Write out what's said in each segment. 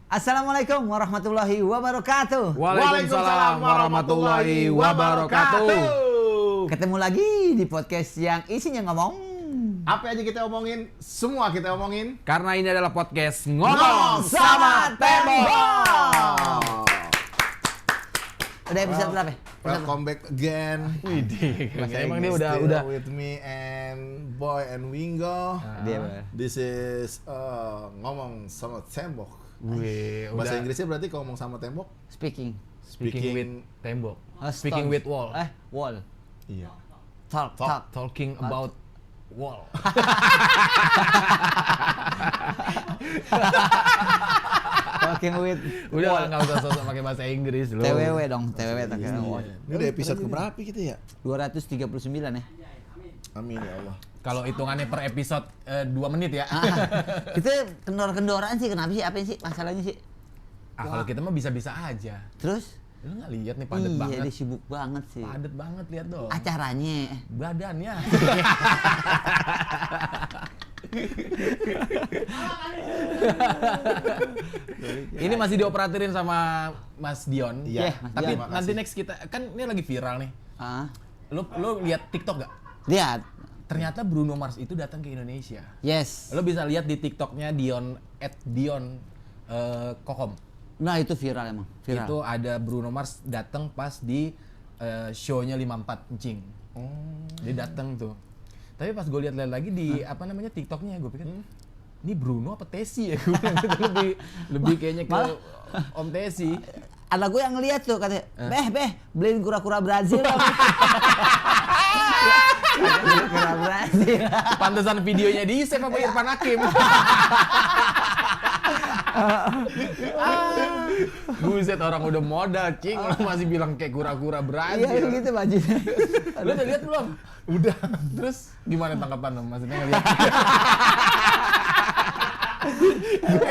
Assalamualaikum warahmatullahi wabarakatuh. Waalaikumsalam warahmatullahi wabarakatuh. Ketemu lagi di podcast yang isinya ngomong. Apa aja kita omongin, semua kita omongin. Karena ini adalah podcast Ngomong sama Tembok. Udah episode berapa? Welcome back again. Widih, emang dia Still udah. with me and Boy and Wingo. Dia. This is ngomong sama tembok. Wih, Bahasa udah Inggrisnya berarti kalau ngomong sama tembok, Speaking. speaking with tembok. Oh, Speaking stone. with wall. Wall. iya. Talk. Talking about wall. Talking with Udah wall. nggak usah sosok pakai bahasa Inggris loh. TWW dong, TWW talking Iya. wall. Ini udah episode keberapa kita ya? 239 ya. Amin ya Allah. Kalau hitungannya per episode 2 menit ya. Itu kendor-kendoran sih, kenapa sih? Apa sih masalahnya sih? Kalau kita mah bisa-bisa aja. Terus? Lu nggak lihat nih padet Iya, banget. dia sibuk banget sih. Padet banget lihat dong. Acaranya. Badannya. Ini masih dioperatirin sama Mas Dion. Iya, Mas Tapi Dion. nanti next kita kan ini lagi viral nih. Ah, Lu lihat TikTok gak? lihat. Ternyata Bruno Mars itu datang ke Indonesia. Yes. Lo bisa lihat di TikToknya Dion Kokom. Nah, itu viral emang. Viral. Itu ada Bruno Mars datang pas di show-nya 54 Encing. Dia datang tuh. Tapi pas gue lihat lagi di apa namanya TikToknya, gue pikir ini Bruno apa Tesi ya? Gue bilang gitu, lebih kayaknya ke malah- Om Tesi. Ada gue yang ngeliat tuh katanya, Beh, beliin kura-kura Brazil. Kura-kura Brazil. Pantesan videonya di save sama Irfan Hakim. Buset, orang udah modal, cing, lo masih bilang kayak kura-kura Iya, Brazil. gitu bajunya. Lo udah lihat belum? Udah. Terus gimana tanggapan lo? Maksudnya ngeliat?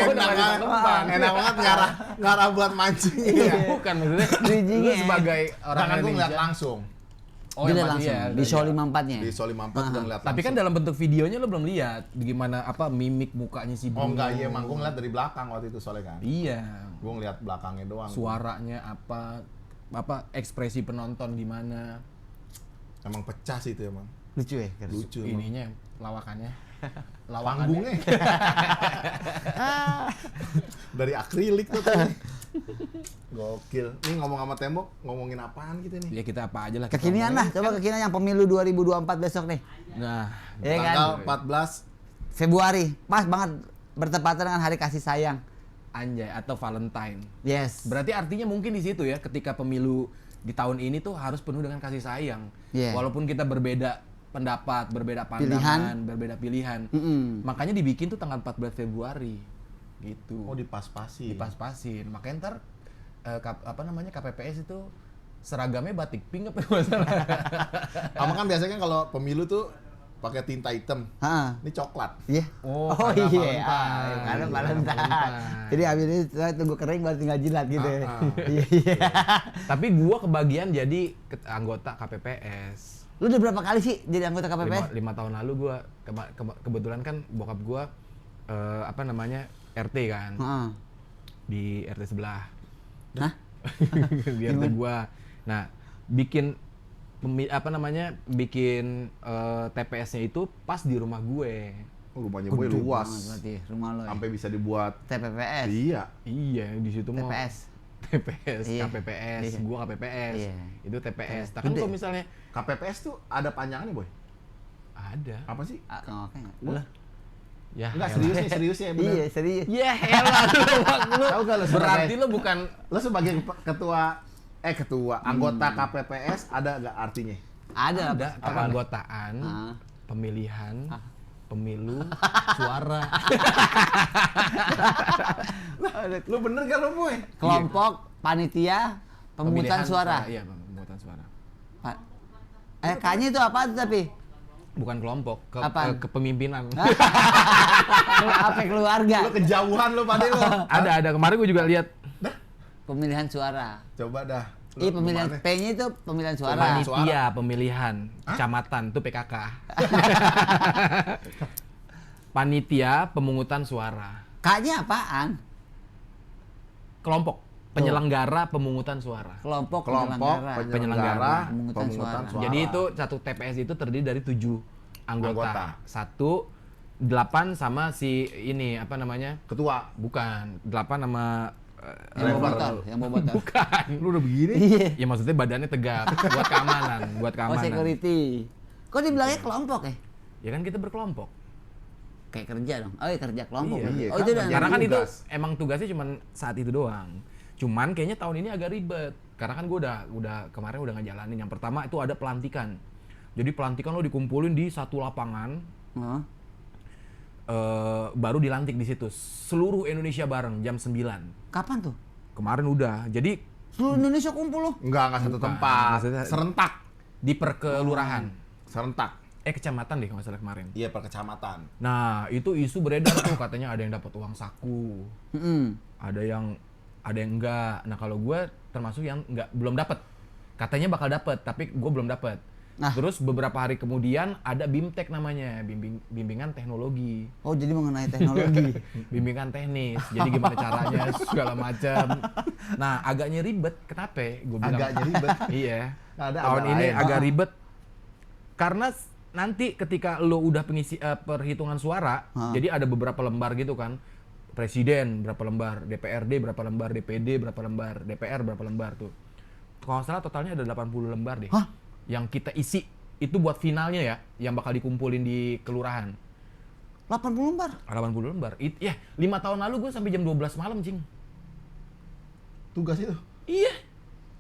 Enak banget ngarah buat mancing ya. Bukan, maksudnya Bridging-nya. lu sebagai orang Jangan gue ngeliat Indonesia. langsung. Oh, Dia yang langsung pasti ya. di show 54-nya. Di Sol 54 udah ngeliat Tapi kan langsung. dalam bentuk videonya lo belum lihat gimana apa mimik mukanya si Bruno. Oh enggak, iya emang gue ngeliat dari belakang waktu itu soalnya kan. Iya. Gue ngeliat belakangnya doang. Suaranya apa ekspresi penonton gimana. Emang pecah sih itu emang. Lucu ya? Lucu emang. Ininya lawakannya. Panggungnya. Dari akrilik tuh. Gokil. Ini ngomong sama tembok, ngomongin apaan kita nih? Ya kita apa aja lah. kita Kekinian lah, ngomongin. coba kekinian yang pemilu 2024 besok nih. Nah, Iya kan? Tanggal 14 Februari, pas banget bertepatan dengan hari kasih sayang. anjay atau Valentine. Yes. Berarti artinya mungkin di situ ya ketika pemilu di tahun ini tuh harus penuh dengan kasih sayang. Yeah. Walaupun kita berbeda pendapat, berbeda pandangan, berbeda pilihan. Mm-mm. Makanya dibikin tuh tanggal 14 Februari. Gitu. oh dipas-pasin. Dipas-pasin. Makanya ntar KPPS itu seragamnya batik pink apa masalah. Sama kan biasanya kan kalau pemilu tuh pakai tinta hitam. Heeh. Ini coklat. Iya. Oh, Oh karena iya. Valentine. Karena Iya, Valentine. Valentine. Jadi habis ini saya tunggu kering baru tinggal jilat gitu. ya. Ah, ah. Iya iya. Tapi gua kebagian jadi anggota KPPS. Lu udah berapa kali sih jadi anggota KPPS? 5 tahun lalu gua kebetulan kan bokap gua RT kan Heeh. di RT sebelah. Hah? Di RT gua. Nah, bikin bikin TPS-nya itu pas di rumah gue. Oh, rumahnya gue luas. Banget berarti rumah lo ya. Sampai bisa dibuat. TPPS. Iya. Iya, di situ mah TPS. TPS, Iya. KPPS, Iya. gua KPPS. Iya. Itu TPS. Nah, Gede. kan kalau misalnya KPPS tuh ada panjangannya, Boy. ada. Apa sih? Ah, oke. Wah. Ya. Enggak, elah. serius ya bener. Iya, serius. Ya elah lu. Tahu gak lu Berarti sebagai- lu bukan Lo sebagai ketua anggota KPPS ada nggak artinya? Ada. ada apa? keanggotaan, Ah. pemilihan, pemilu, suara. Lo bener gak lo, Boy? Kelompok panitia pemungutan Pemilihan suara. Iya, pemungutan suara. K-nya itu apa tuh tapi? Bukan kelompok, Apaan? kepemimpinan. Apa keluarga? Lo kejauhan lo pada lo. ada. Kemarin gue juga lihat Pemilihan suara. Coba dah. Lo Iya pemilihan gimana? P-nya itu pemilihan suara. panitia pemilihan kecamatan itu PKK. Panitia pemungutan suara. K-nya apaan? kelompok penyelenggara pemungutan suara. Kelompok penyelenggara pemungutan pemungutan suara. suara. Jadi itu satu TPS itu terdiri dari 7 Anggota. anggota. 8 sama si ini apa namanya? Ketua. Bukan, 8 sama Yang Driver. bobotoh. bukan. Lu udah begini? Iya. Ya maksudnya badannya tegap buat keamanan, buat Oh, keamanan. security. Kok dibilangnya kelompok ya? Ya kan kita berkelompok. Kayak kerja dong. Oh, iya kerja kelompok. Iya, berarti. iya, Oh, kan itu udah. Karena kan itu tugas. emang tugasnya cuma saat itu doang. Cuman kayaknya tahun ini agak ribet. Karena kan gue udah kemarin udah ngejalanin. Yang pertama itu ada pelantikan. Jadi pelantikan lo dikumpulin di satu lapangan, Oh. baru dilantik di situ. Seluruh Indonesia bareng jam 9. Kapan tuh? Kemarin udah. Jadi Seluruh Indonesia kumpul loh. Enggak satu Bukan. tempat. Maksudnya- Serentak. di perkelurahan. Serentak. Kecamatan deh kalau nggak salah kemarin. Iya, per kecamatan. Nah, itu isu beredar tuh katanya ada yang dapat uang saku. Mm-mm. Ada yang enggak. Nah, kalau gue termasuk yang belum dapat. Katanya bakal dapat, tapi gue belum dapat. Nah. Terus beberapa hari kemudian ada BIMTEK namanya, bimbingan teknologi. Oh, jadi mengenai teknologi. Bimbingan teknis. Jadi gimana caranya segala macam. Nah, agaknya ribet. Kenapa? Gue bilang. Agaknya ribet. Iya. Nggak ada Tahun agak ini lain. agak ribet karena nanti ketika lo udah pengisi perhitungan suara, jadi ada beberapa lembar gitu kan. Presiden berapa lembar, DPRD berapa lembar, DPD berapa lembar, DPR berapa lembar tuh. Kalau nggak salah totalnya ada 80 lembar deh. Hah? Yang kita isi itu buat finalnya ya, yang bakal dikumpulin di kelurahan. 80 lembar. 80 lembar. 5 tahun lalu gue sampai jam 12 malam, Cing. Tugas itu. Iya.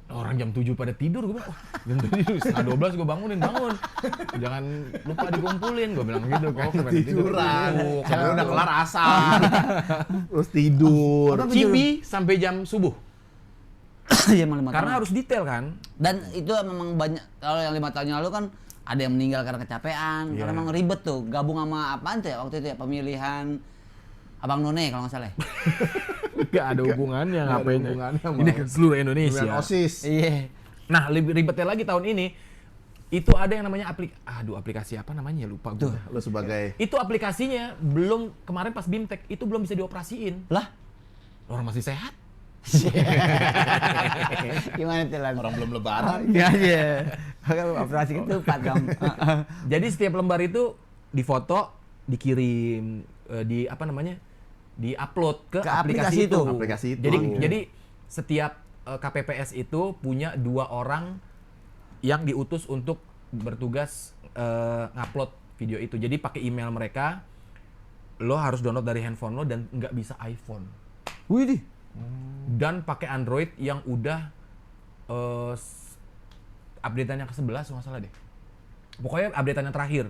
Orang jam 7 pada tidur, gue bilang, wah, jam 7, setengah 12 gue bangun. Jangan lupa dikumpulin, gue bilang gitu kan. Pada tidur. Tiduran. Oh, Sampai udah kelar asar. Terus tidur. Cibi sampai jam subuh. Iya, emang 5 tahun. Karena harus detail kan. Dan itu memang banyak, kalau yang 5 tahun yang lalu kan ada yang meninggal karena kecapean, Iya. karena memang ribet tuh. Gabung sama apaan tuh ya waktu itu ya, pemilihan Abang None kalau nggak salah. ya? Gak ada hubungannya, Nggak ada ngapain. hubungannya sama Ini kan seluruh Indonesia. Pemilihan OSIS. Iya. Nah, lebih ribetnya lagi tahun ini, itu ada yang namanya aplikasi apa namanya, lupa gue. Lu sebagai Itu aplikasinya belum, kemarin pas BIMTEK, itu belum bisa dioperasiin. Lah, Orang masih sehat. gimana tuh Lan? orang belum lebaran. Iya aja. Kalau operasi itu Pak Gam. Jadi setiap lembar itu difoto, dikirim, di-upload ke Ke aplikasi aplikasi itu. itu. Aplikasi itu. Jadi setiap KPPS itu punya 2 orang yang diutus untuk bertugas ngupload video itu. Jadi pakai email mereka, lo harus download dari handphone lo dan nggak bisa iPhone. Wih, Dan pakai Android yang udah update-an yang ke-11 nggak salah deh. Pokoknya update-an yang terakhir.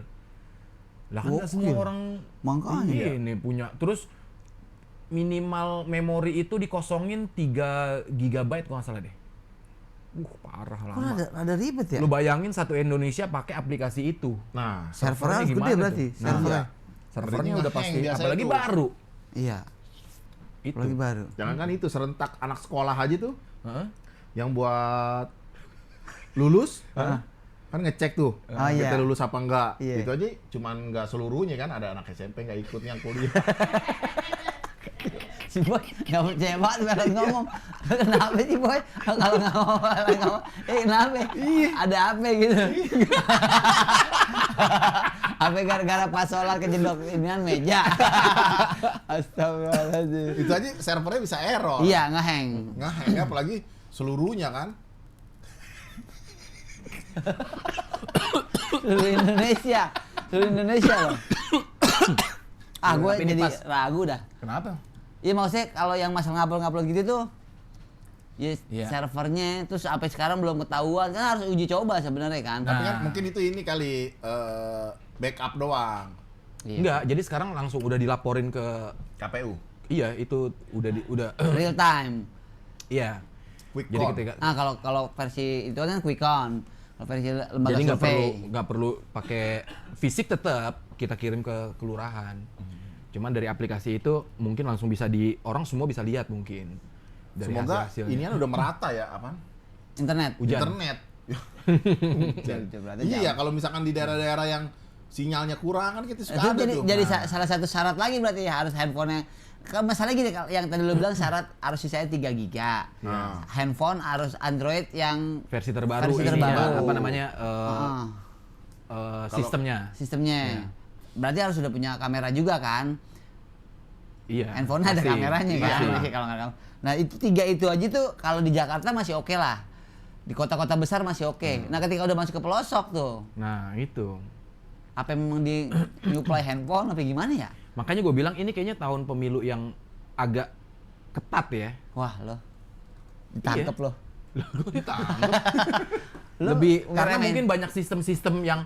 Lah kan nggak semua Gokil. orang Makanya. ini punya. Terus minimal memori itu dikosongin 3 GB kalau nggak salah deh. Parah kok lama. ada ribet ya? Lu bayangin satu Indonesia pakai aplikasi itu. Nah, Servernya harus gimana gede tuh? berarti. Nah, Servernya. Servernya Berarti udah nge-hang pasti, biasanya apalagi tuh. baru. Iya, Itu. lagi baru. jangan kan itu serentak anak sekolah aja tuh Heeh. yang buat lulus kan ngecek tuh Oh, kita iya. lulus apa enggak. Iya. Itu aja cuman enggak seluruhnya kan, ada anak SMP enggak ikut yang kuliah. Si Boy nggak percaya banget kalau ngomong. Kenapa sih Boy? Kalau ngomong, kenapa? Ada apa gitu? Apa gara-gara pas sholat kejedok inian meja? Astagfirullahaladzim. Itu aja servernya bisa error. Iya, nge-hang. Nge-hang apalagi seluruhnya kan. Seluruh Indonesia. Seluruh Indonesia loh. Gue Tapi ini jadi pas. ragu dah. Kenapa? Iya maksudnya kalau yang masalah ngupload gitu tuh, ya Iya. servernya terus sampai sekarang belum ketahuan, kan harus uji coba sebenarnya kan. Tapi kan Nah. mungkin itu ini kali backup doang. Iya. Enggak, jadi sekarang langsung udah dilaporin ke KPU. iya, itu udah Real time. iya. Quick Jadi count. ketika Nah kalau versi itu kan quick count, kalau versi lembaga jadi survei. nggak perlu pakai fisik, tetap kita kirim ke kelurahan. Cuman dari aplikasi itu mungkin langsung bisa orang semua bisa lihat mungkin dari Semoga hasil-hasilnya. ini kan udah merata ya, apaan? Internet. Hujan. Internet. Itu berarti Iya, jauh. kalau misalkan di daerah-daerah yang sinyalnya kurang kan kita suka Itu ada jadi, tuh. jadi Nah, salah satu syarat lagi berarti ya, harus handphonenya masalahnya gini, yang tadi lu bilang syarat harus sisanya 3 giga. Handphone harus Android yang versi terbaru versi ini terbaru. ya, apa namanya sistemnya. Sistemnya. Berarti harus sudah punya kamera juga kan? Iya. Handphone ada pasti, kameranya kan? pasti. Kalau nggak. Nah itu 3 itu aja tuh kalau di Jakarta masih oke lah. Di kota-kota besar masih oke. Nah ketika udah masuk ke pelosok tuh, Nah itu. apa memang di nyuplai handphone apa gimana ya? Makanya gue bilang ini kayaknya tahun pemilu yang agak ketat ya. Wah lo, ditangkep lo. Gue ditangkap. Lo Lebih karena ngeremehin. mungkin banyak sistem-sistem yang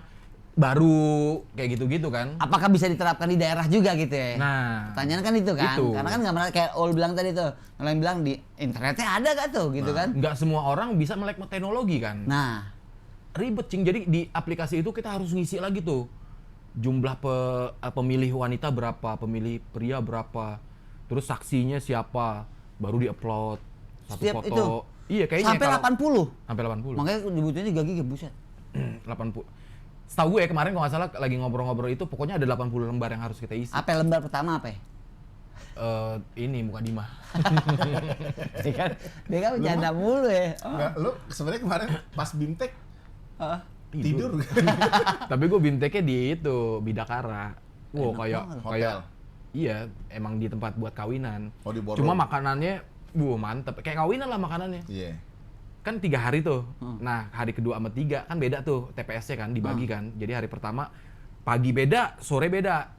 baru kayak gitu-gitu kan. Apakah bisa diterapkan di daerah juga gitu ya? Nah, Pertanyaan kan itu kan, itu. karena kan nggak pernah kayak Ol bilang tadi tuh, yang bilang di internetnya ada gak tuh gitu kan? nggak semua orang bisa melek teknologi kan. Nah, Ribet cing. Jadi di aplikasi itu kita harus ngisi lagi tuh jumlah pemilih wanita berapa, pemilih pria berapa, terus saksinya siapa, baru diupload satu Setiap foto. itu? Iya kayaknya sampai 80. Sampai 80. Makanya dibutuhin 3 giga buset. 80. Setahu gue ya kemarin kalau nggak salah lagi ngobrol-ngobrol itu pokoknya ada 80 lembar yang harus kita isi. Apa lembar pertama apa? Ini muka Dima. Dia kan bercanda mulu ya. Enggak, lu sebenarnya kemarin pas BIMTEK tidur. Tapi gue bimteknya di itu Bidakara. Wow, kayak Hotel. iya, emang di tempat buat kawinan. Oh, di ballroom. Cuma makanannya mantep. Kayak kawinan lah makanannya. Iya. Kan 3 hari tuh. Nah, hari kedua sama 3 kan beda tuh TPS-nya kan dibagi kan. Jadi hari pertama pagi beda, sore beda.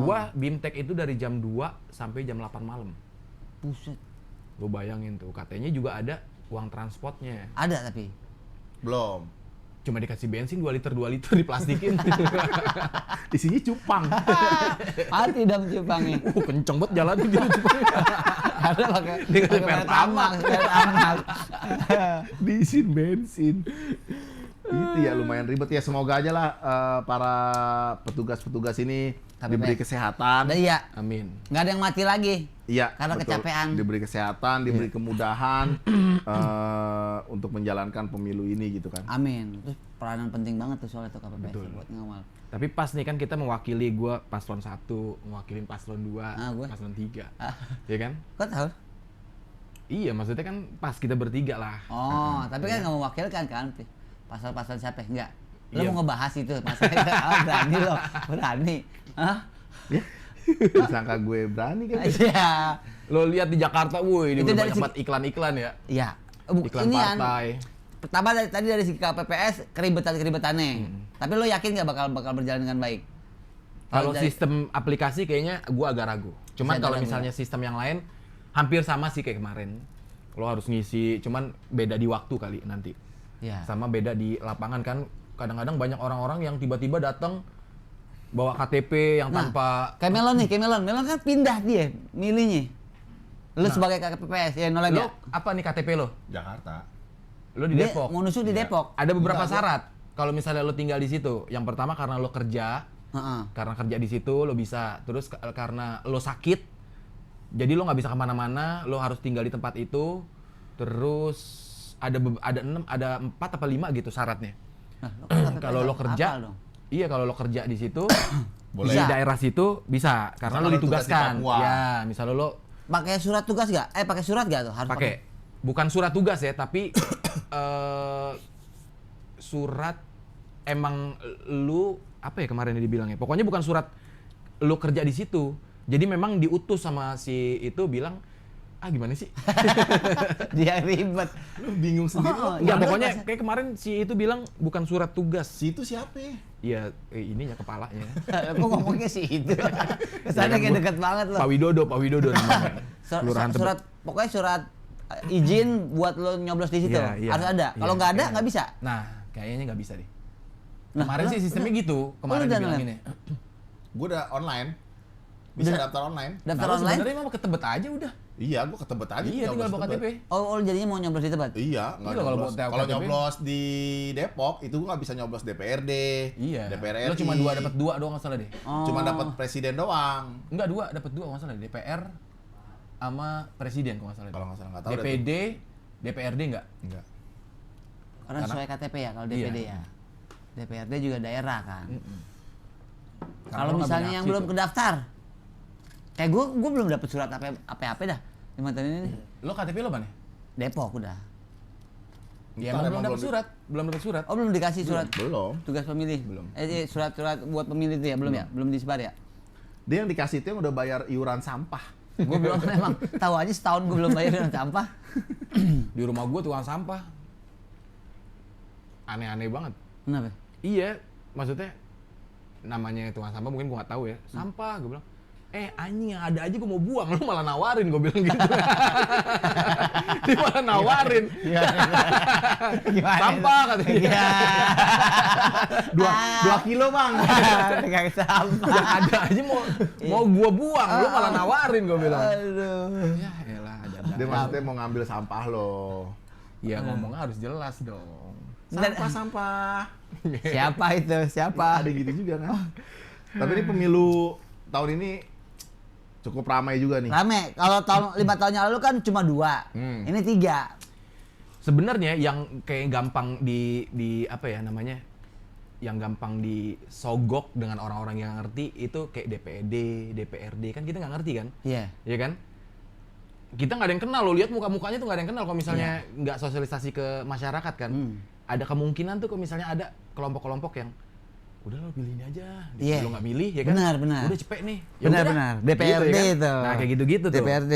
Gua bimtek itu dari jam 2 sampai jam 8 malam. Buset. Lo bayangin tuh, katanya juga ada uang transportnya. Ada tapi. Belum. Cuma dikasih bensin 2 liter diplastikin. Isinya cupang. Mati dong cupangnya. Kenceng banget jalan dia cupangnya. Ada pakai Dia ngasih Pertamax, Pertamax. Diisiin bensin. Itu ya lumayan ribet ya. Semoga aja lah para petugas-petugas ini Tapi diberi baik. kesehatan. Ada iya, Amin. nggak ada yang mati lagi. Iya, Karena betul. kecapean. Diberi kesehatan, diberi kemudahan untuk menjalankan pemilu ini gitu kan. Amin. Terus peranan penting banget tuh soal itu KPPS Betul. buat ngawal. Tapi pas nih kan kita mewakili gua paslon 1, mewakilin paslon 2, Gua. paslon 3. Ya kan? Kok tahu? Iya, maksudnya kan pas kita bertiga lah. Oh, tapi kan nggak mewakilkan kan? Pasal-pasal siapa? Enggak. Lo Iya. mau ngebahas itu pasal itu? Oh, berani lo, berani. Hah? Disangka gue berani kan. Iya. Lo lihat di Jakarta, woi, Itu udah dari banyak banget iklan-iklan ya. Iya. Iklan partai. Pertama tadi dari segi KPPS keribetan-keribetannya. Tapi lo yakin nggak bakal berjalan dengan baik? Kalau dari- sistem aplikasi kayaknya gua agak ragu. Cuman Saya kalau ragu misalnya sistem yang lain hampir sama sih kayak kemarin. Lo harus ngisi, cuman beda di waktu kali nanti. Iya. Sama beda di lapangan kan. Kadang-kadang banyak orang-orang yang tiba-tiba datang bawa KTP yang Nah, tanpa Kayak Melon nih, kayak Melon. Melon kan pindah dia milihnya. Lo sebagai KPPS ya nolak lo ya. apa nih KTP lo? Jakarta. Lo di Dia Depok. mau nusuk di Depok. Ada beberapa Enggak, syarat. Kalau misalnya lo tinggal di situ, yang pertama karena lo kerja, Heeh. karena kerja di situ lo bisa. Terus karena lo sakit, jadi lo nggak bisa kemana-mana, lo harus tinggal di tempat itu. Terus ada 4 apa 5 gitu syaratnya. Nah, lo kan KPPS Kalau lo hafal kerja, dong. iya kalau lo kerja di situ, Boleh. di daerah situ bisa, karena Misalkan lo lo tugas di ditugaskan. Papua. Ya, misalnya lo Pakai surat tugas gak? Pakai surat gak tuh? Harus pakai, bukan surat tugas ya, tapi surat emang lu apa ya kemarin dibilangnya. Pokoknya bukan surat lu kerja di situ. Jadi memang diutus sama si itu bilang, gimana sih? Dia ribet. Lu bingung sendiri. Oh, lu. Enggak, Bener, pokoknya Mas. kayak kemarin si itu bilang bukan surat tugas. Si itu siapa ya? Iya, ininya kepalanya. Kok ngomongnya sih itu? Kesannya kayak deket banget loh. Pak Widodo namanya. Kelurahan Tebet. Surat, pokoknya surat izin buat lo nyoblos di situ. Iya, iya, Harus ada. Kalau iya, nggak ada, iya. nggak bisa. Nah, kayaknya nggak bisa deh. Nah, Kemarin sih sistemnya gitu. Kemarin udah dibilanginnya. Gue udah online. Bisa Udah- daftar online. Daftar Nah, lu online? sebenarnya mau ke Tebet aja udah. Iya, gue ke Tebet aja. Iya, tinggal nyoblos bawa Tebet. KTP. Oh, jadinya mau nyoblos di tempat? Iya, nggak Iya, kalau nyoblos. bawa Kalau KTP. nyoblos di Depok itu gue nggak bisa nyoblos DPRD. Iya. DPR Lo RI. cuma dapat dua doang nggak salah deh. Oh. Cuma dapat presiden doang. Enggak, dapat dua nggak salah. DPR sama presiden kalau nggak salah. Kalau nggak salah nggak tahu. deh DPD, DPRD enggak? tuh. Enggak. Karena sesuai KTP ya, kalau Iya. DPD ya. DPRD juga daerah kan. Karena Kalau lo nggak misalnya punya yang aksi belum tuh. kedaftar, Kayak gue belum dapet surat apa dah 5 tahun ini nih. Lo KTP lo mana? Depok udah. Ya Ntar emang belum dapat surat. Oh belum dikasih surat. Belum. Tugas pemilih. Belum. Surat-surat buat pemilih itu ya belum ya? Belum disebar ya? Dia yang dikasih itu yang udah bayar iuran sampah. Gue belum memang tahu aja setahun gue belum bayar dengan sampah. Di rumah gue tukang sampah. Aneh-aneh banget. Kenapa? Iya, maksudnya namanya tukang sampah mungkin gue nggak tahu ya. Sampah, gue bilang. Anjing yang ada aja gue mau buang, lu malah nawarin, gue bilang gitu. Dia malah nawarin. Gimana Sampah katanya. Iya. 2 kilo bang. Pegang sampah. Yang ada aja mau gue buang, lu malah nawarin, gue bilang. Aduh. Ya elah, ada. Dia maksudnya mau ngambil sampah loh. Ya ngomongnya harus jelas dong. Sampah. Siapa itu? Siapa? Ada gitu juga kan. Tapi ini pemilu tahun ini cukup ramai juga nih. Rame. Kalau 5 tahun yang lalu kan cuma 2. Ini 3. Sebenarnya yang kayak gampang di apa ya namanya? Yang gampang disogok dengan orang-orang yang ngerti itu kayak DPD, DPRD kan kita nggak ngerti kan? Iya. Iya kan? Kita nggak ada yang kenal, lo lihat muka-mukanya tuh nggak ada yang kenal kalau misalnya nggak sosialisasi ke masyarakat kan. Ada kemungkinan tuh kalau misalnya ada kelompok-kelompok yang udah lo pilih ini aja, lo nggak milih ya kan? Benar. Udah cepet nih. Ya Benar. udah. DPRD Gitu, ya kan? itu. Nah kayak gitu-gitu tuh. DPRD.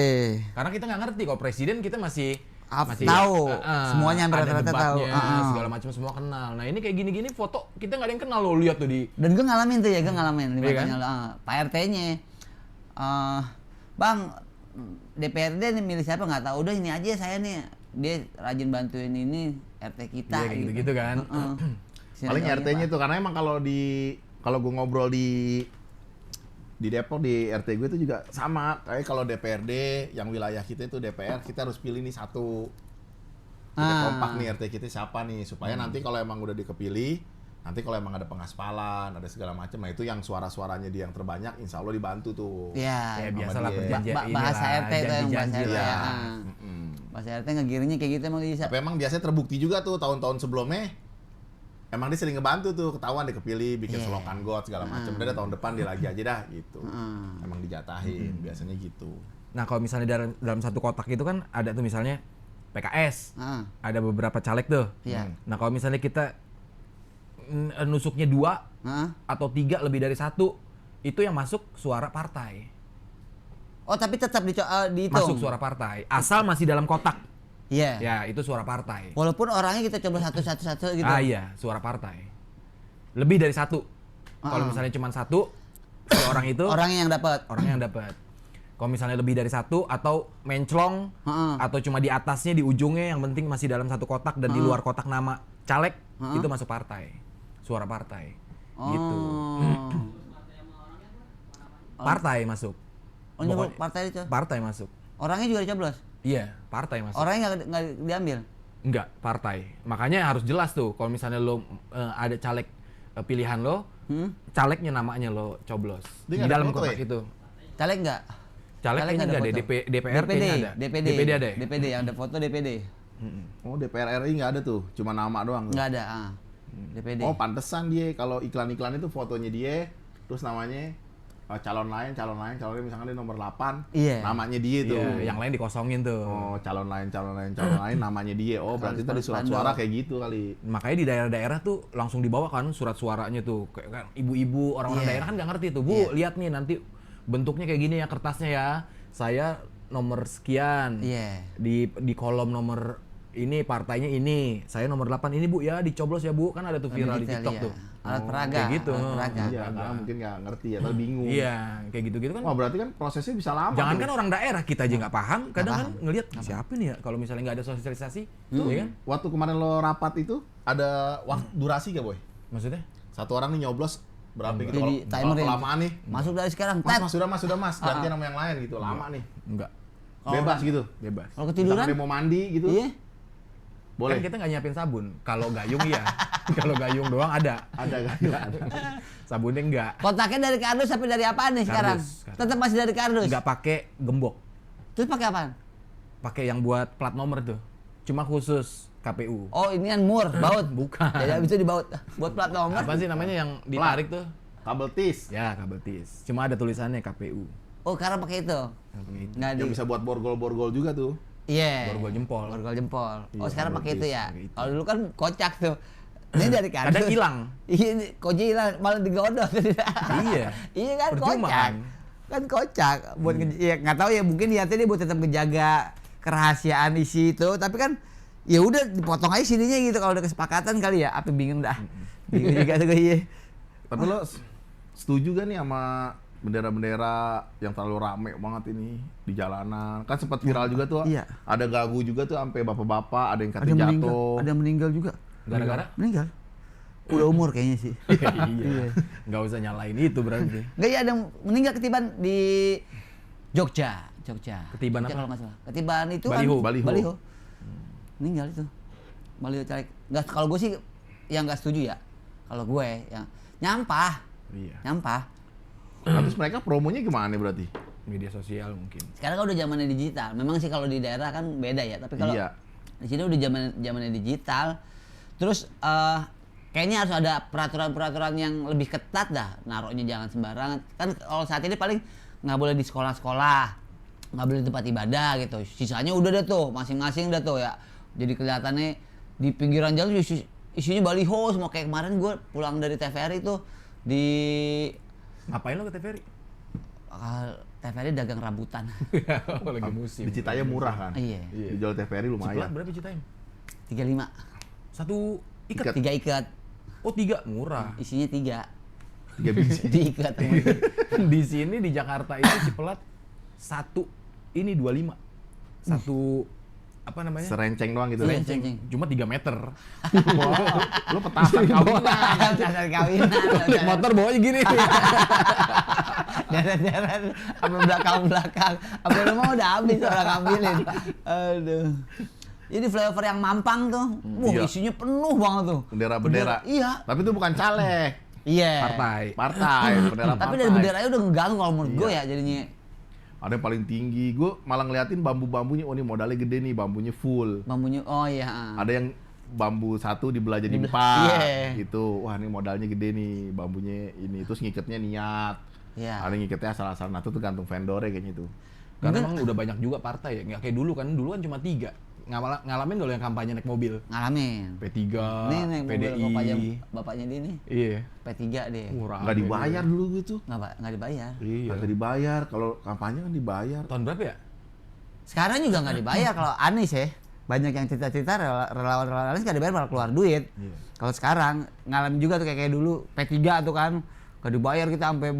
Karena kita nggak ngerti kalau presiden kita masih Tahu. Semuanya ada rata-rata tahu. debatnya, segala macam semua kenal. Nah ini kayak gini-gini foto kita nggak ada yang kenal lo lihat tuh di. Dan gue ngalamin tuh ya, gue ngalamin 5 Iya tahun kan? yang lalu. Pak RT-nya. Bang, DPRD nih milih siapa nggak tahu. Udah ini aja saya nih. Dia rajin bantuin ini RT kita. Iya, kayak gitu-gitu kan. Paling RT-nya tuh karena emang kalau gue ngobrol di Depok di RT gue itu juga sama kayak kalau DPRD yang wilayah kita itu DPR kita harus pilih nih satu kita kompak nih RT kita siapa nih supaya nanti kalau emang udah dikepilih nanti kalau emang ada pengaspalan ada segala macam nah itu yang suara-suaranya dia yang terbanyak insya Allah dibantu tuh. Iya. Ya biasalah perjanjian Bahasa RT itu yang bahasa RT. Iya. Bahasa RT ngegiringnya kayak gitu emang bisa. Tapi emang biasanya terbukti juga tuh tahun-tahun sebelumnya emang dia sering ngebantu tuh ketahuan dia kepilih bikin selokan got segala macam. Udah tahun depan dia lagi aja dah gitu. Emang dijatahin biasanya gitu. Nah kalau misalnya dalam satu kotak itu kan ada tuh misalnya PKS, ada beberapa caleg tuh. Iya. Nah kalau misalnya kita nusuknya 2 atau 3 lebih dari 1 itu yang masuk suara partai. Oh tapi tetap dihitung. Masuk suara partai asal masih dalam kotak. Iya. Ya itu suara partai. Walaupun orangnya kita coba satu gitu. Iya suara partai. Lebih dari 1. Kalau misalnya cuma 1 si orang itu Orangnya yang dapat. Kalau misalnya lebih dari 1 atau menclong atau cuma di atasnya di ujungnya yang penting masih dalam satu kotak dan di luar kotak nama caleg itu masuk partai. Suara partai. Gitu. Partai masuk. Oh nyebut partai itu. Partai masuk. Orangnya juga dicoblos. Iya, partai masuk. Orangnya nggak diambil. Enggak, partai. Makanya harus jelas tuh kalau misalnya lo ada caleg pilihan lo, calegnya namanya lo coblos. Dia Di dalam foto kotak ya? itu. Caleg nggak? Caleg kayaknya nggak enggak ada deh, foto. DPR kayaknya ada. DPD ada ya? DPD yang ada foto DPD. Oh DPR RI nggak ada tuh, cuma nama doang. Nggak ada. DPD. Oh pantesan dia kalau iklan-iklan itu fotonya dia, terus namanya calon lain misalkan dia nomor 8, Iya. namanya dia tuh. Iya, yang lain dikosongin tuh. Oh calon lain namanya dia. Oh berarti tadi surat suara kayak gitu kali. Makanya di daerah-daerah tuh langsung dibawa kan surat suaranya tuh. Kayak kan ibu-ibu, orang-orang Iya. daerah kan nggak ngerti tuh. Bu, lihat nih nanti bentuknya kayak gini ya kertasnya ya. Saya nomor sekian. Iya. Di kolom nomor ini partainya ini. Saya nomor 8 ini Bu ya, dicoblos ya Bu. Kan ada tuh viral di Detail, TikTok iya. tuh. Alat peraga. Kayak gitu. Alat peraga. Iya karena mungkin nggak ngerti ya, atau bingung. Iya, kayak gitu-gitu kan. Wah berarti kan prosesnya bisa lama. Jangan tuh. kan orang daerah kita aja nggak paham, kadang kan ngelihat siapa nih ya kalau misalnya nggak ada sosialisasi, ya kan? Waktu kemarin lo rapat itu ada waktu durasi gak boy? Maksudnya? Satu orang nih nyoblos berapa gitu? Jadi Kalau timer ya. kelamaan nih, Masuk dari sekarang. mas sudah mas, gantian sama yang lain gitu, lama nih. Enggak, Bebas gitu. bebas. Kalau Misalkan ketiduran? dia mau mandi gitu, Iya. boleh. Kan kita nggak nyiapin sabun. Kalau gayung iya. Kalau gayung doang ada. Ada kan? Ada. Sabunnya enggak. Kontaknya dari kardus sampai dari apaan nih sekarang? Kardus. Tetap masih dari kardus. Enggak pakai gembok. Terus pakai apaan? Pakai yang buat plat nomor tuh. Cuma khusus KPU. Oh, ini kan mur, baut. Bukan. Jadi bisa dibaut buat plat nomor. Apa sih namanya yang ditarik tuh? Kabel tis. Ya, kabel tis. Cuma ada tulisannya KPU. Oh, sekarang pakai itu. Nggak Yang bisa buat borgol-borgol juga tuh. Iya. Borgol jempol. Borgol jempol. Oh, Iya, sekarang pakai itu ya. pakai itu. Kalau dulu kan kocak tuh. Ini dari kardus. Kadang hilang. Iya, kunci hilang, malah digodok. Iya. Iya kan Percuma kocak. Kan kocak. Buat ya nggak tahu ya, mungkin niatnya dia buat tetap menjaga kerahasiaan isi itu, tapi kan ya udah dipotong aja sininya gitu kalau udah kesepakatan kali ya. Apa bingung dah. Bingung juga tuh gue. Iya. Tapi lo setuju gak nih sama bendera-bendera yang terlalu rame banget ini di jalanan? Kan sempat viral juga tuh. Iya. Ada gagu juga tuh sampai bapak-bapak, ada yang katanya jatuh. Ada yang meninggal juga. Gara-gara? Meninggal. Udah umur kayaknya sih. Iya. Nggak usah nyalain itu berarti. Enggak ya, ada yang meninggal ketiban di Jogja. Ketiban Jogja apa? kalau nggak salah. Ketiban itu Baliho. kan Baliho. Meninggal itu. Baliho caleg. Enggak, kalau gue sih yang nggak setuju ya. Kalau gue yang nyampah. Iya. Nyampah. Nah, terus mereka promonya gimana berarti? Media sosial mungkin. Sekarang kan udah zamannya digital. Memang sih kalau di daerah kan beda ya, tapi kalau Iya. di sini udah zamannya digital. Terus kayaknya harus ada peraturan-peraturan yang lebih ketat dah. Naruhnya jangan sembarangan. Kan kalau saat ini paling nggak boleh di sekolah-sekolah, nggak boleh di tempat ibadah gitu. Sisanya udah deh tuh, masing-masing dah tuh ya. Jadi kelihatannya di pinggiran jalan isinya baliho semua. Kayak kemarin gue pulang dari TVRI tuh di Ngapain lo ke TVRI? TVRI dagang rambutan. Oh, lagi musim. Di Citayam murah kan? Iya. Dijual TVRI Ciplak lumayan. berapa Citayam? 35. Satu ikat. 3 ikat. Oh 3, murah. Isinya 3. 3 biji. Diikat. Di sini di Jakarta itu Cipelat satu ini 25. Satu apa namanya? Serenceng doang gitu. Iya. Serenceng. Serenceng. Cuma 3 meter. Wah, lo petasan kawinan. Dasar kawinan. Motor bawanya gini. Jalan-jalan sampai belakang-belakang. Sampai rumah udah habis orang ambilin. Aduh. Jadi flyover yang Mampang tuh, wah Iya. isinya penuh banget tuh. Bendera-bendera. Iya. Tapi itu bukan caleg. Iya. Partai, bendera Tapi partai. dari benderanya udah ngeganggu kalau menurut gue ya jadinya. Ada yang paling tinggi. Gue malah ngeliatin bambu-bambunya, oh ini modalnya gede nih, bambunya full. Bambunya, oh iya. Ada yang bambu satu dibelah jadi Dibelah, 4 iya. gitu. Wah ini modalnya gede nih, bambunya ini. Terus ngiketnya niat. Iya. Ada yang ngiketnya asal-asalan. Nah itu tergantung vendornya kayaknya tuh. Karena emang udah banyak juga partai ya. Nggak kayak dulu kan cuma 3. Ngalamin dulu yang kampanye naik mobil. Ngalamin. P3, Ini nih mobil PDI. bapaknya dia nih, Iya. P3 deh. Murah. Nggak dibayar dulu gitu. Nggak dibayar. Iya. Nggak dibayar. Kalau kampanye kan dibayar. Tahun berapa ya? Sekarang juga nggak dibayar kalau Anies ya. Banyak yang cerita-cerita relawan-relawan Anies nggak dibayar malah keluar duit. Iya. Kalau sekarang ngalamin juga tuh kayak dulu P3 tuh kan. Nggak dibayar kita sampai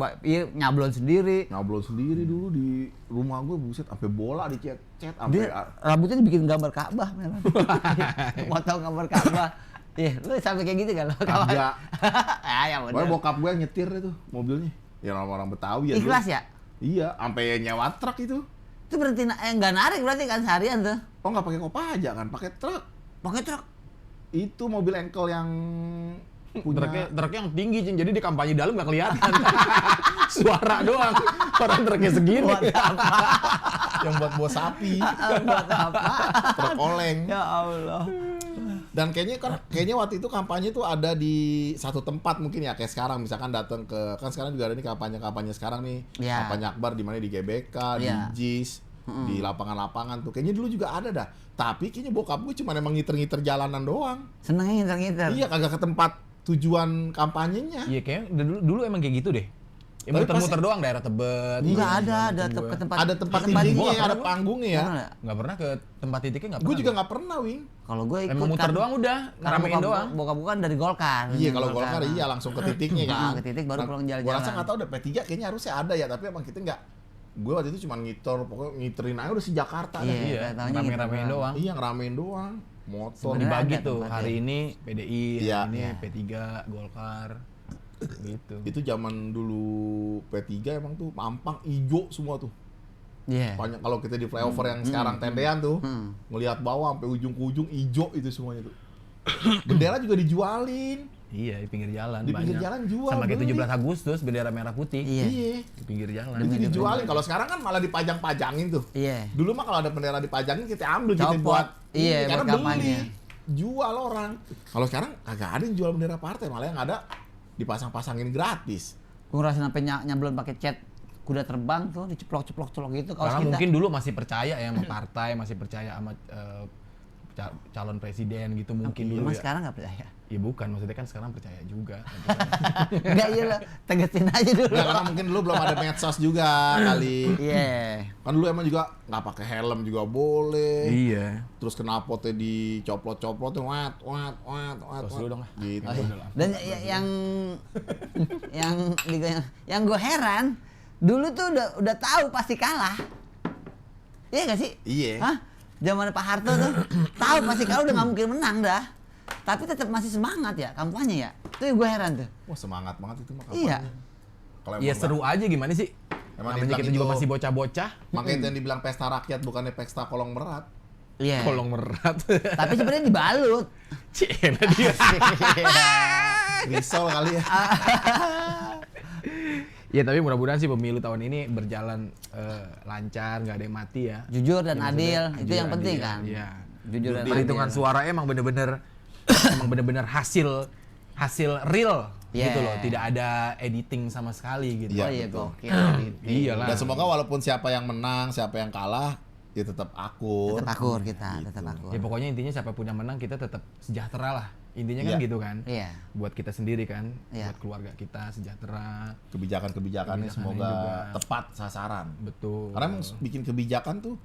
nyablon sendiri. Ngablon sendiri dulu di rumah gue, buset, sampai bola dicet-cet Dia sampai rambutnya dibikin gambar Ka'bah memang. Potong gambar Ka'bah. Iya, lu sampai kayak gitu kan lo kawan? Kagak. Ya Pokoknya bener. bokap gue yang nyetir itu mobilnya. Ya orang-orang Betawi ya. Ikhlas dulu. ya? Iya, sampai nyewa truk itu. Itu berarti nggak narik berarti kan seharian tuh. Oh nggak pakai kopaja kan, pakai truk. Pakai truk. Itu mobil engkel yang punya. Truknya yang tinggi, Cing. Jadi di kampanye dalam nggak kelihatan. Suara doang. Orang truknya segini. Buat apa? yang buat bawa sapi. Buat apa? Truk oleng. Ya Allah. Dan kayaknya waktu itu kampanye tuh ada di satu tempat mungkin ya, kayak sekarang misalkan datang ke, kan sekarang juga ada nih kampanye sekarang nih. Iya. Kampanye akbar di mana di GBK, Iya. di JIS, di lapangan-lapangan tuh. Kayaknya dulu juga ada dah. Tapi kayaknya bokap gue cuma emang ngiter-ngiter jalanan doang. Senengnya ngiter-ngiter. Iya, kagak ke tempat tujuan kampanyenya. Iya, kayaknya dulu emang kayak gitu deh. Ya Tapi muter-muter doang daerah Tebet. Enggak gitu, ada gitu ke gua. tempat Ada tempat Gua titiknya, nggak ada pernah. panggungnya ya. Pernah nggak? Nggak pernah ke tempat titiknya nggak Gue pernah. juga nggak pernah, Wing. Kalau gue ikut Emang muter kan, doang udah, karena ngeramein doang. Bokap bukan dari Golkar. Iya, kalau Golkar iya langsung ke titiknya kan. Ke titik baru pulang jalan-jalan. Gue rasa nggak tahu deh, P3 kayaknya harusnya ada ya, tapi emang kita nggak. Gue waktu itu cuma ngitor, pokoknya ngiterin aja udah si Jakarta. Iya. dah. Iya, katanya ngeramein gitu doang. Iya, ngeramein doang. Motor. Sebenarnya Dibagi ada tuh, tempatnya. hari ini PDI, Iya. hari ini Iya. P3, Golkar. Gitu. Itu zaman dulu P3 emang tuh Mampang ijo semua tuh. Iya. Banyak kalau kita di flyover yang sekarang tendean tuh, Hmm. ngelihat bawah sampai ujung ke ujung ijo itu semuanya tuh. Bendera juga dijualin. Iya, di pinggir jalan Di pinggir banyak. jalan jual, Sama kayak beli. 17 Agustus, bendera merah putih. Iya. Di pinggir jalan. Itu dijualin. Kalau sekarang kan malah dipajang-pajangin tuh. Iya. Dulu mah kalau ada bendera dipajangin kita ambil kita Copot. buat. Iya, karena buat kampanye. beli. Jual orang. Kalau sekarang kagak ada yang jual bendera partai, malah yang ada dipasang-pasangin gratis. Gue ngerasain sampai nyablon pakai cat kuda terbang tuh diceplok-ceplok gitu kaos Karena kita. mungkin dulu masih percaya ya sama partai, masih percaya sama calon presiden gitu mungkin dulu Emang ya. sekarang nggak percaya? Ya bukan, maksudnya kan sekarang percaya juga. Enggak, iya lah, tegesin aja dulu. Nggak, karena mungkin dulu belum ada medsos juga kali. Iya. Kan dulu emang juga nggak pakai helm juga boleh. Iya. Terus knalpotnya dicoplot-coplotin, wat. Tos dulu dong lah. Gitu. Dan yang gue heran dulu tuh udah tahu pasti kalah. Iya gak sih? Iya. Hah? Zaman Pak Harto tuh tahu pasti kalah udah nggak mungkin menang dah. Tapi tetap masih semangat ya kampanye ya. Itu yang gue heran tuh. Wah semangat banget itu mah. Iya. Kalau Iya emang seru aja gimana sih? Emang Namanya dibilang kita juga itu- masih bocah-bocah. makanya itu yang dibilang pesta rakyat bukannya pesta kolong merat. Iya. Kolong merat. Tapi sebenarnya dibalut. Cina dia. Risol kali ya. Ya tapi mudah-mudahan sih pemilu tahun ini berjalan lancar, nggak ada yang mati ya. Jujur dan Ya, adil, maksudnya itu yang jujur, penting adil. kan. Iya. Jujur dan Perhitungan adil. suara emang bener-bener hasil real Yeah. gitu loh, tidak ada editing sama sekali gitu. Oh Iya, iya betul. gokil. Iyalah. Dan semoga walaupun siapa yang menang, siapa yang kalah, ya tetap akur. Tetap akur kita, tetap akur. Ya pokoknya intinya siapapun yang menang kita tetap sejahtera lah. Intinya kan Iya. gitu kan. Iya. Buat kita sendiri kan, Iya. buat keluarga kita sejahtera. Kebijakan-kebijakannya semoga juga. tepat sasaran. Betul. Karena emang bikin kebijakan tuh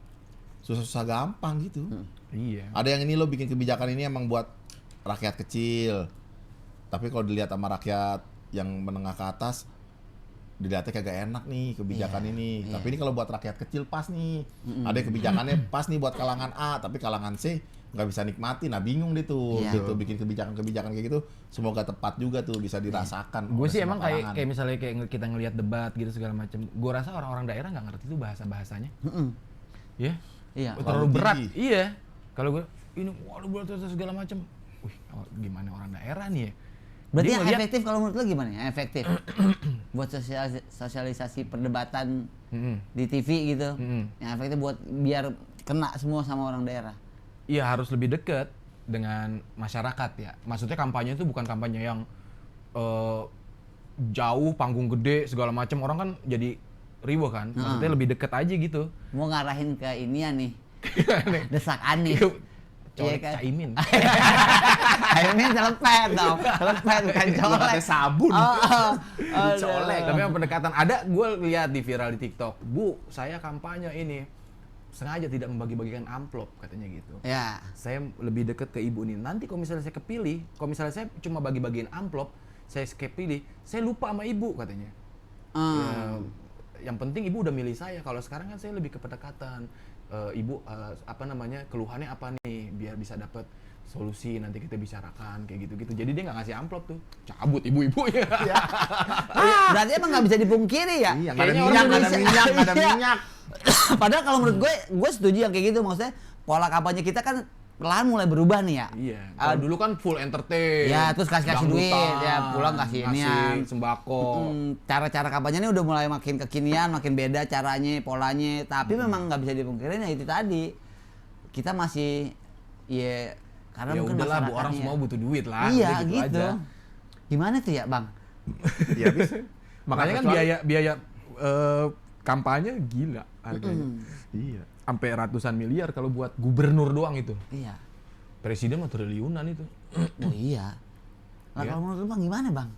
susah-susah gampang gitu. Iya. Ada yang ini lo bikin kebijakan ini emang buat rakyat kecil. Tapi kalau dilihat sama rakyat yang menengah ke atas, dilihatnya kagak enak nih kebijakan Iya, ini. iya. Tapi ini kalau buat rakyat kecil pas nih. Ada yang kebijakannya pas nih buat kalangan A, tapi kalangan C nggak bisa nikmati. Nah bingung deh tuh, Iya. gitu bikin kebijakan-kebijakan kayak gitu. Semoga tepat juga tuh bisa dirasakan. Gue oleh sih semua emang kalangan. kayak misalnya kita ngelihat debat gitu segala macam. Gue rasa orang-orang daerah nggak ngerti tuh bahasanya. Mm-mm. Ya. Iya. Terlalu Terlalu berat. tinggi. Iya. Kalau gue ini waduh berat segala macam. Wih, gimana orang daerah nih ya? Berarti Dia yang ngeliat- efektif kalau menurut lo gimana ya? Efektif buat sosialisasi perdebatan Mm-mm. di TV gitu. Mm-mm. Yang efektif buat biar kena semua sama orang daerah. Iya harus lebih dekat dengan masyarakat ya. Maksudnya kampanye itu bukan kampanye yang jauh, panggung gede segala macam. Orang kan jadi riuh kan. Maksudnya lebih dekat aja gitu. Mau ngarahin ke inian nih. Desak Anies. Colek Iya kan? Caimin. Ini celepet dong. Celepet bukan Gua colek. pakai sabun. Dicolek. Tapi yang pendekatan ada, gue lihat di viral di TikTok. Bu, saya kampanye ini sengaja tidak membagi-bagikan amplop katanya gitu. Ya. Saya lebih dekat ke ibu nih. Nanti kalau misalnya saya kepilih, kalau misalnya saya cuma bagi-bagiin amplop, saya kepilih, saya lupa sama ibu katanya. Ya, yang penting ibu udah milih saya. Kalau sekarang kan saya lebih ke pendekatan. Ibu apa namanya keluhannya apa nih biar bisa dapat solusi nanti kita bicarakan kayak gitu-gitu. Jadi dia nggak ngasih amplop tuh, cabut ibu-ibu ya. Berarti emang nggak bisa dipungkiri ya? Iya, nggak ada Kayaknya minyak, orang nggak ada Indonesia- minyak, nggak ada Iya. minyak. Padahal kalau menurut gue setuju yang kayak gitu. Maksudnya pola kampanye kita kan perlahan mulai berubah nih ya. Iya. Kalau dulu kan full entertain. Ya, terus kasih dangdutan, duit, ya, pulang kasih inian. sembako. Cara-cara kampanye ini udah mulai makin kekinian, makin beda caranya, polanya. Tapi memang nggak bisa dipungkiri ya itu tadi. Kita masih ya karena Ya mungkin udahlah, bu orang masyarakatnya- semua butuh duit lah. Iya udah gitu. aja. Gimana tuh ya, Bang? Iya, bisa. Makanya kan Kecuali- biaya kampanye gila harganya. Iya. Sampai ratusan miliar kalau buat gubernur doang itu. Iya. Presiden mah triliunan itu. Oh iya. Nah, Iya. kalau menurut lu Bang gimana, Bang?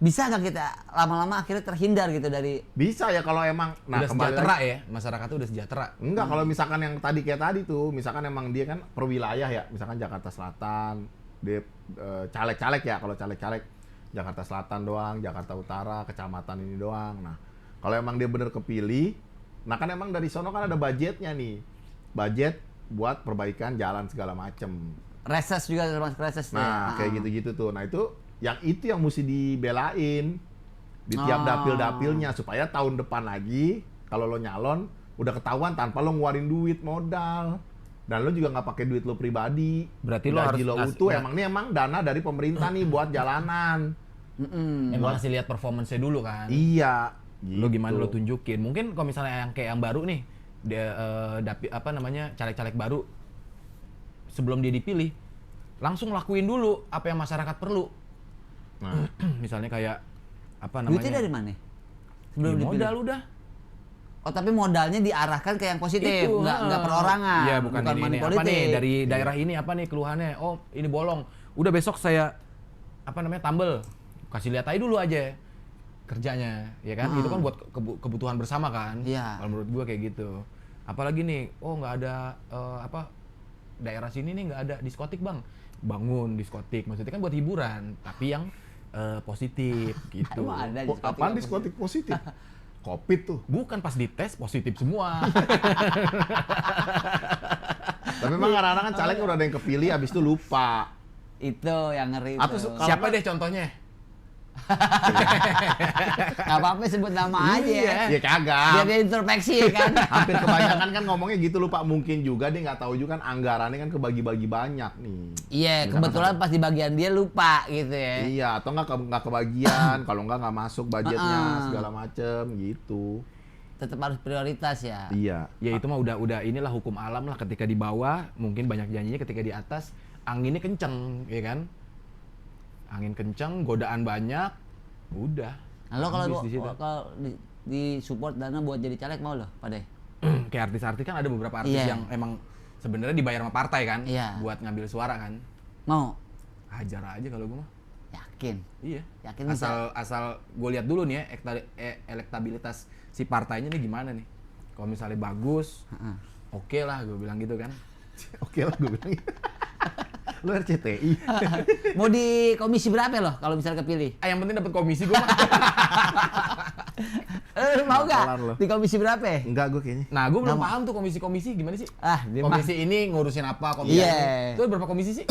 Bisa nggak kita lama-lama akhirnya terhindar gitu dari Bisa ya kalau emang Udah kembali sejahtera lagi. ya, masyarakatnya udah sejahtera. Enggak, kalau misalkan yang tadi kayak tadi tuh, misalkan emang dia kan per wilayah ya, misalkan Jakarta Selatan, dia caleg-caleg ya, kalau caleg-caleg Jakarta Selatan doang, Jakarta Utara, kecamatan ini doang. Nah, kalau emang dia bener kepilih, nah kan emang dari sono kan ada budgetnya nih. Budget buat perbaikan jalan segala macem. reses juga termasuk reses tuh ya? Nah, kayak gitu-gitu tuh. Nah, itu yang mesti dibelain di tiap Oh. dapil-dapilnya supaya tahun depan lagi kalau lo nyalon udah ketahuan tanpa lo ngeluarin duit modal. Dan lo juga nggak pakai duit lo pribadi. Berarti lo Gaji harus lo ngas- utuh emang dana dari pemerintah nih buat jalanan. Emang kasih lihat performance-nya dulu kan. Iya. Lo gimana gitu. lo tunjukin. Mungkin kalau misalnya yang kayak yang baru nih, dia caleg-caleg baru sebelum dia dipilih langsung lakuin dulu apa yang masyarakat perlu. Nah, Misalnya kayak apa namanya? Duitnya dari mana? Ya, Sebelum dipilih? modal udah. Oh tapi modalnya diarahkan ke yang positif, Itu, nggak perorangan, Iya, bukan ini, money apa politik. nih dari daerah ini apa nih keluhannya? Oh, ini bolong. Udah besok saya apa namanya tambel. Kasih lihat aja dulu aja kerjanya, ya kan? Itu kan buat kebutuhan bersama kan? Iya. Kalau menurut gua kayak gitu. Apalagi nih, oh nggak ada apa daerah sini nih nggak ada diskotik bang, bangun diskotik. Maksudnya kan buat hiburan, tapi yang positif gitu. Emang ada Oh, apaan diskotik positif? Covid tuh. Bukan pas dites positif semua. Tapi memang kadang-kadang kan caleg udah ada yang kepilih, habis itu lupa. Itu yang ngeri Atau itu. Kalau Siapa nggak- deh contohnya? Nggak apa-apa sebut nama aja ya. Ya kagak. Biar dia introspeksi kan. Hampir kebanyakan kan ngomongnya gitu lupa. Mungkin juga dia nggak tahu juga kan anggarannya kan kebagi-bagi banyak nih. Iya, Misalkan kebetulan pas di bagian dia lupa gitu ya. Iya, atau nggak kebagian. Kalau nggak masuk budgetnya segala macem gitu. Tetap harus prioritas ya. Iya. Ya itu mah udah inilah hukum alam lah, ketika di bawah mungkin banyak janjinya, ketika di atas anginnya kenceng, ya kan? Angin kenceng, godaan banyak, udah. Nah, lo kalau Habis di situ. kalau di support dana buat jadi caleg mau lo, Pak De? Kayak artis-artis kan ada beberapa artis Iya. yang emang sebenarnya dibayar sama partai kan, Iya. buat ngambil suara kan. Mau? Hajar aja kalau gue mah. Yakin? Iya. Yakin bisa? Asal gue lihat dulu nih ya elektabilitas si partainya nih gimana nih. Kalau misalnya bagus, Heeh. oke lah gue bilang gitu kan. Oke lah gue bilang. Lu RCTI. Mau di komisi berapa lo kalau misalnya kepilih? Yang penting dapat komisi gue mah. Mau Nggak kelar lo. nggak? Di komisi berapa? Enggak gue kayaknya. Nah, gue belum Nggak mau. paham tuh komisi-komisi gimana sih? Ah, dia mah Komisi ini ngurusin apa, komisi Iya. ini. Itu berapa komisi sih?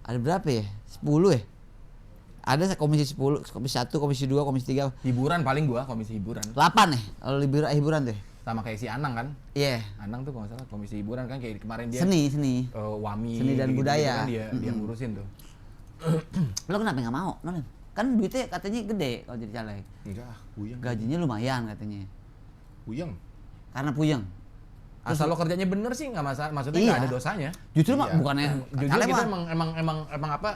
ada berapa ya? 10 ya? Ada komisi 10, komisi 1, komisi 2, komisi 3, Hiburan paling gua, komisi hiburan. 8 ya? Kalau hiburan tuh. Sama kayak si Anang kan. Iya. Anang tuh kalau nggak salah komisi hiburan kan, kayak kemarin dia Seni. Wami Seni dan gitu-gitu budaya. kan dia ngurusin tuh. Lo kenapa nggak mau? Nolen? Kan duitnya katanya gede kalau jadi caleg. Enggak, puyeng. Gajinya lumayan katanya. Puyeng. Karena puyeng. Asal lo kerjanya bener sih nggak masalah, maksudnya Iya. nggak ada dosanya. Justru mah Iya. bukannya Jujur caleg kita mah. emang apa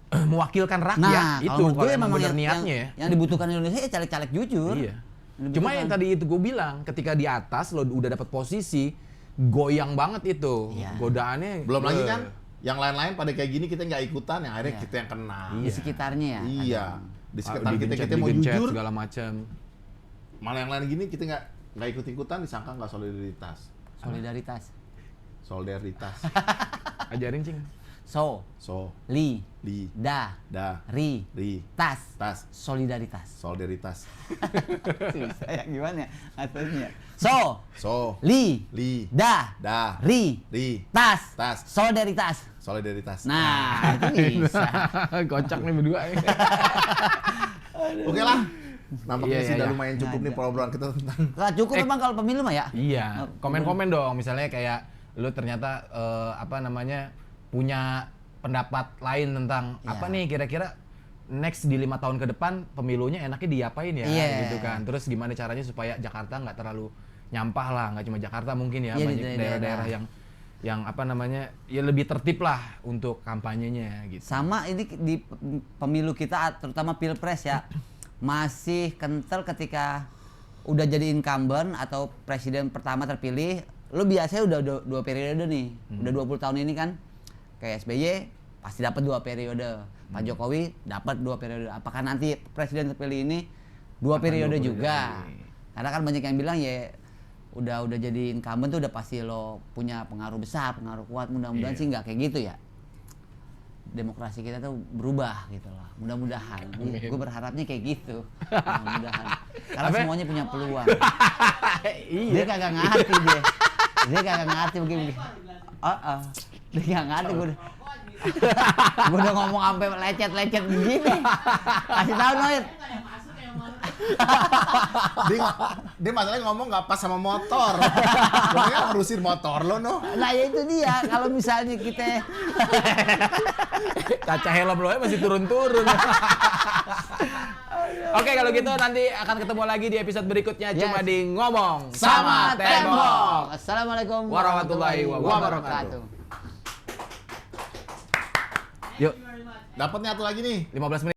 mewakilkan rakyat Nah, itu kalau menurut kalau gue emang memang bener yang, niatnya ya. yang dibutuhkan Indonesia ya caleg-caleg jujur. Iya. Yang Cuma dibutuhkan. yang tadi itu gue bilang, ketika di atas lo udah dapat posisi, goyang banget itu. Iya. Godaannya. Belum lagi beuh. kan yang lain-lain pada kayak gini kita nggak ikutan, yang akhirnya Iya. kita yang kena. Di sekitarnya ya. Iya. Di sekitar kita Digencet, mau digencet, jujur, segala macam. malah yang lain gini kita nggak ikut-ikutan disangka nggak solidaritas. Solidaritas. Solidaritas. Ajarin cing. So, So, li, di, da, da, ri, ri, tas, tas, solidaritas. solidaritas. Susah ya gimana ya atasnya? So, So, li, li, da, da, ri, ri, tas, tas, solidaritas. solidaritas. Nah, itu bisa. Kocak nih berdua. Oke lah. Nampaknya Iya, sih iya, udah iya. lumayan cukup nih obrolan kita tentang Nggak cukup memang kalau pemilu mah ya? Iya, komen-komen dong. Misalnya kayak lu ternyata apa namanya punya pendapat lain tentang Iya. apa nih kira-kira next di 5 tahun ke depan pemilunya enaknya diapain ya Iya. gitu kan. Terus gimana caranya supaya Jakarta nggak terlalu nyampah lah, nggak cuma Jakarta mungkin ya, Iya, di banyak daerah-daerah. daerah-daerah yang apa namanya ya lebih tertib lah untuk kampanyenya gitu. Sama ini di pemilu kita terutama pilpres ya masih kental ketika udah jadi incumbent atau presiden pertama terpilih, lu biasanya udah dua periode nih, udah 20 tahun ini kan, kayak SBY pasti dapat 2 periode, Pak Jokowi dapat 2 periode. Apakah nanti presiden terpilih ini 2 Akan periode 2 periode juga? lagi. Karena kan banyak yang bilang ya udah jadi incumbent tuh udah pasti lo punya pengaruh besar, pengaruh kuat. Mudah-mudahan Iya. sih nggak kayak gitu ya. Demokrasi kita tuh berubah gitu loh. Mudah-mudahan. Amin. Gue berharapnya kayak gitu. Mudah-mudahan. Karena Apa? semuanya punya peluang. Iya. Dia kagak ngerti dia. Dia kagak ngerti begini. Dia kagak ngerti gue. Gue udah ngomong sampai lecet-lecet begini. Kasih tahu Noit. dia masalahnya ngomong nggak pas sama motor. Lo kan ngurusin motor lo no. Nah ya itu dia. Kalau misalnya kita Kaca helm lo masih turun-turun. Oke, kalau gitu nanti akan ketemu lagi di episode berikutnya Yes. cuma di ngomong sama sama tembok. tembok. Assalamualaikum Warahmatullahi wabarakatuh. Yuk, Dapatnya satu lagi nih. 15 menit.